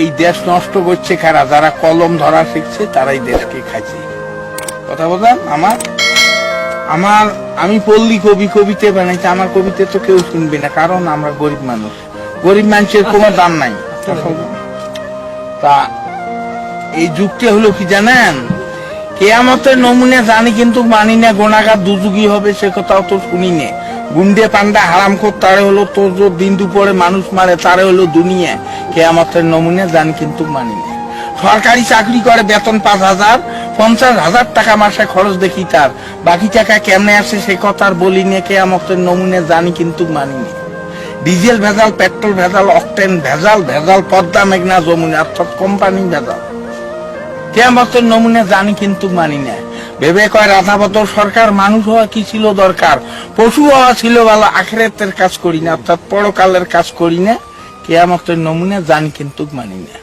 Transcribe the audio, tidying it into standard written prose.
এই দেশ নষ্ট করছে কারা? যারা কলম ধরা শিখছে তারাই দেশকে খাইছে। কথা বলেন আমি পল্লী কবি, কবিতা বানাইছি, আমার কবিতা তো কেউ শুনবে না, কারণ আমরা গরিব মানুষ, গরিব মানুষের কোনো দাম নাই। তা এই যুগটা হলো কি জানেন, কেয়ামতের নমুনা জানি কিন্তু মানি না, গোনাগার দুযুগী হবে সে কথাও তো শুনি না। গুন্ডে পান্ডা হারামখোর তারে হলো তোর দিন দুপুরে মানুষ মারে তারে হলো দুনিয়া। কেয়ামতের নমুনা জানি কিন্তু মানি না। সরকারি চাকরি করে, বেতন 5,000, 50,000 টাকা মাসে খরচ দেখি তার, বাকি টাকা কেমনে আসে সে কথা আর বলি না। কেয়ামতের নমুনা জানি কিন্তু মানি না। ডিজেল ভেজাল, পেট্রোল ভেজাল, অকটেন ভেজাল, পদ্মা মেঘনা যমুনা, অর্থাৎ কোম্পানি ভেজাল। কেয়ামতের নমুনা জানি কিন্তু মানি না। ভেবে কয় রাধাবতর সরকার, মানুষ হওয়া কি ছিল দরকার, পশু হওয়া ছিল ভালো, আখিরাতের কাজ করি না, অর্থাৎ পরকালের কাজ করি না। কেয়ামতের নমুনা জানি কিন্তু মানি না।